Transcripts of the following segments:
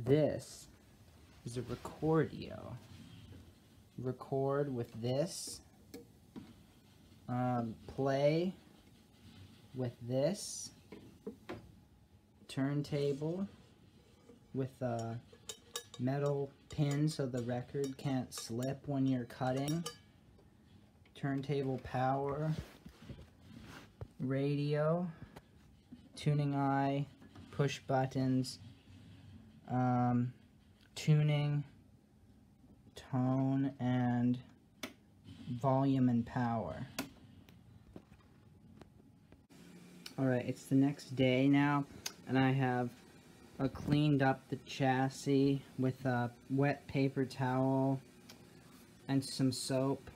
This is a Recordio. Record with this. Play with this. Turntable with a metal pin so the record can't slip when you're cutting. Turntable power. Radio. Tuning eye. Push buttons. Tuning, tone, and volume and power. Alright, it's the next day now, and I have cleaned up the chassis with a wet paper towel and some soap.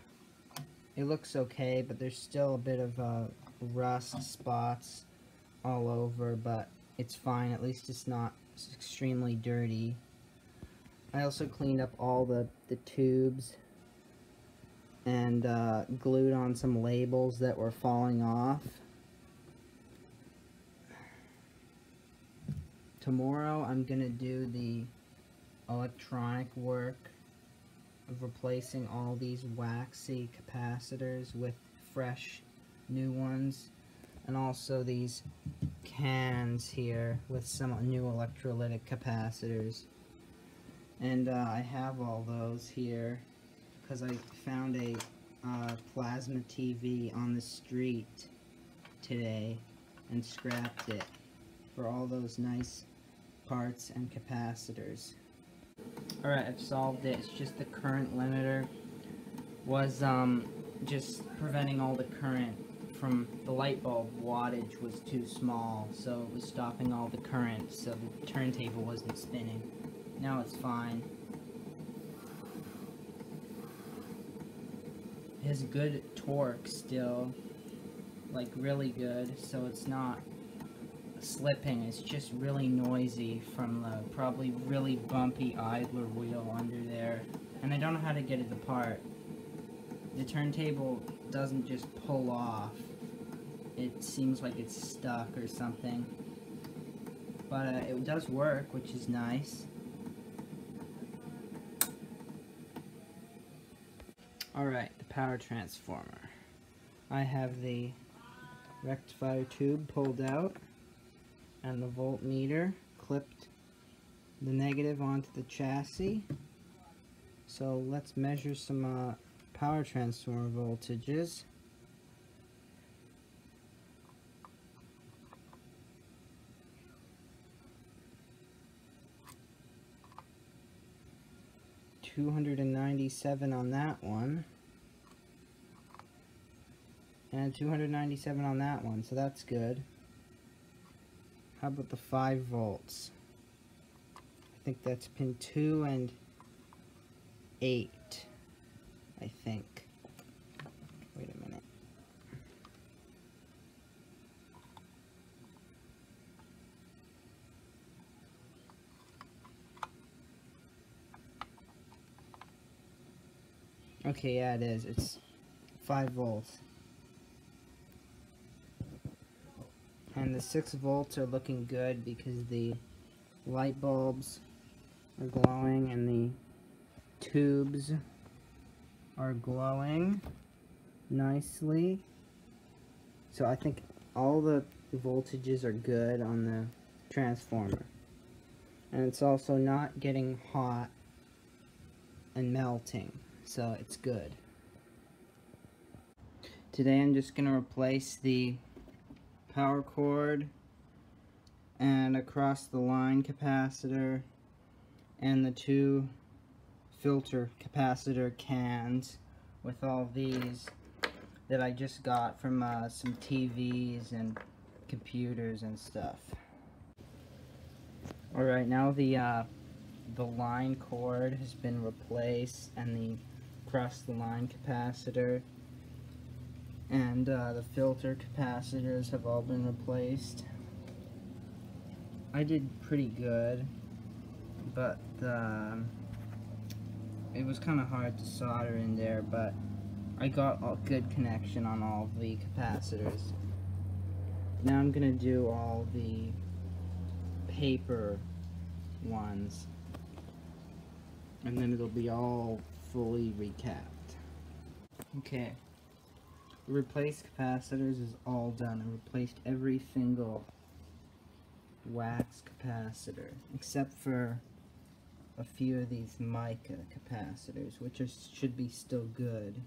It looks okay, but there's still a bit of rust spots all over, but it's fine. At least it's not extremely dirty. I also cleaned up all the tubes and glued on some labels that were falling off. Tomorrow I'm gonna do the electronic work of replacing all these waxy capacitors with fresh new ones, and also these cans here with some new electrolytic capacitors. And I have all those here because I found a plasma TV on the street today and scrapped it for all those nice parts and capacitors. Alright, I've solved it. It's just the current limiter was just preventing all the current from the light bulb. Wattage was too small, so it was stopping all the current, so the turntable wasn't spinning. Now it's fine. It has good torque still, like really good, so it's not slipping. It's just really noisy from the probably really bumpy idler wheel under there, and I don't know how to get it apart. The turntable doesn't just pull off. It seems like it's stuck or something, but it does work, which is nice. Alright, the power transformer. I have the rectifier tube pulled out and the voltmeter clipped the negative onto the chassis. So let's measure some power transformer voltages. $297 on that one, and 297 on that one, so that's good. How about the 5 volts? I think that's pin 2 and 8, I think. Wait a minute. Okay, yeah, it is. It's 5 volts. And the 6 volts are looking good because the light bulbs are glowing and the tubes are glowing nicely. So I think all the voltages are good on the transformer. And it's also not getting hot and melting, so it's good. Today I'm just going to replace the power cord and across the line capacitor and the 2 filter capacitor cans with all these that I just got from some TVs and computers and stuff. Alright, now the line cord has been replaced and the across the line capacitor and the filter capacitors have all been replaced. I did pretty good, but it was kind of hard to solder in there, but I got a good connection on all the capacitors. Now I'm going to do all the paper ones. And then it'll be all fully recapped. Okay. Replace capacitors is all done. I replaced every single wax capacitor, except for a few of these mica capacitors, which should be still good.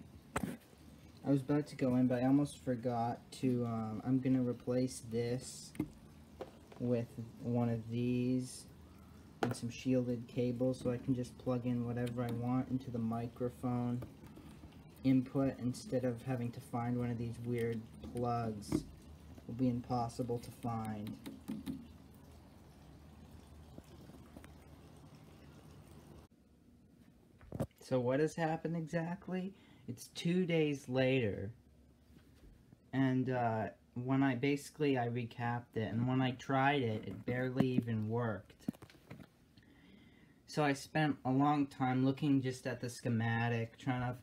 I was about to go in, but I almost forgot to, I'm going to replace this with one of these and some shielded cables, so I can just plug in whatever I want into the microphone input instead of having to find one of these weird plugs. It will be impossible to find. So what has happened exactly? It's 2 days later, and when I recapped it, and when I tried it, it barely even worked. So I spent a long time looking just at the schematic, trying to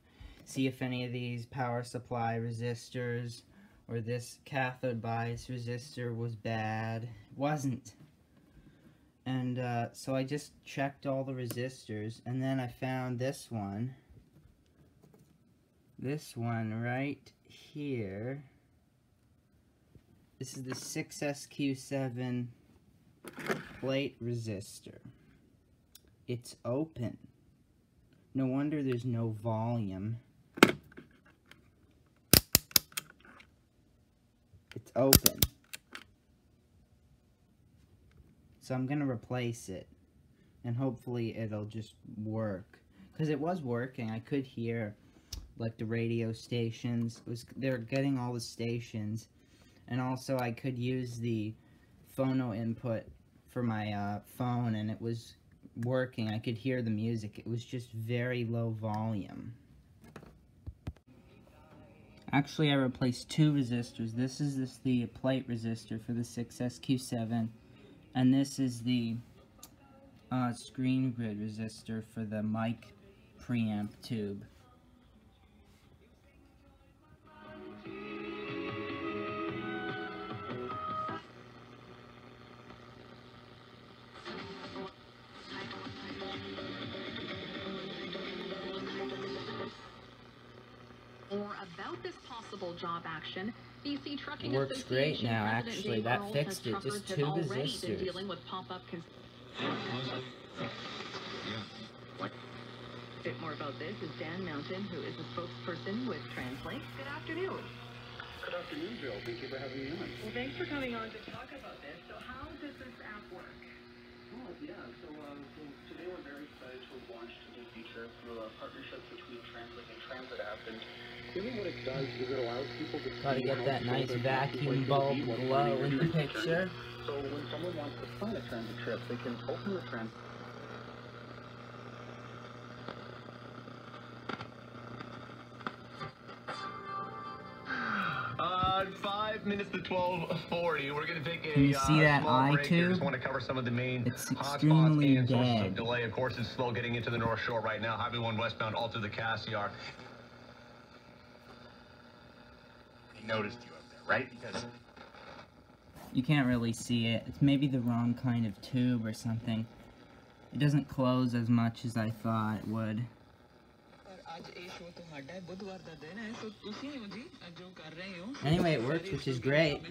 see if any of these power supply resistors or this cathode bias resistor was bad. It wasn't. And so I just checked all the resistors, and then I found this one right here. This is the 6SQ7 plate resistor. It's open. No wonder there's no volume. It's open. So I'm gonna replace it, and hopefully it'll just work. Because it was working. I could hear like the radio stations. They're getting all the stations, and also I could use the phono input for my phone, and it was working. I could hear the music. It was just very low volume. Actually, I replaced two resistors. This is the plate resistor for the 6SQ7, and this is the screen grid resistor for the mic preamp tube. About this possible job action, BC Trucking It works great now, actually. That fixed it. Just two resistors. Dealing with pop-up bit more about this is Dan Mountain, who is a spokesperson with Translate. Good afternoon. Good afternoon, Jill. Thank you for having me on. Well, thanks for coming on to talk about this. So how does this app work? Oh, yeah. So today we're very excited to have launched a new feature through a partnership between Translate and Transit app. And really what it does is it allows people to Gotta get that nice vacuum bulb glow in the picture. So when someone wants to plan a transit trip, they can open the transit. 5 minutes to 12:40. We're going to take a Can you see that small eye break here. tube? Just want to cover some of the main It's hotspots extremely and sources dead. of delay. Of course, it's slow getting into the North Shore right now. Highway 1 westbound all through the Cassiar. He noticed you up there, right? Because You can't really see it. It's maybe the wrong kind of tube or something. It doesn't close as much as I thought it would. Anyway, it works, which is great.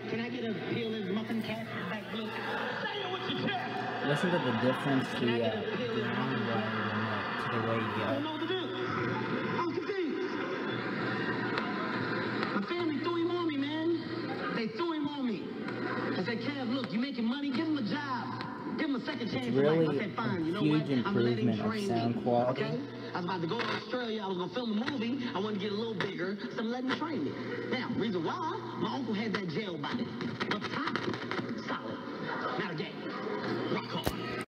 Can I get a peeler's muffin cat back blue? Listen to the difference the ground wire will make to the I don't know radio. what to do. I'm confused. My family threw him on me, man. They threw him on me. I said, Kev, look, you making money, give him a job. Give him a second chance. It's really I said, fine, you know huge what? I'm letting him improvement of train sound me. quality. Okay? I was about to go to Australia. I was going to film a movie. I wanted to get a little bigger, so I'm letting him train me. Now, reason why, my uncle had that jail body. Up top,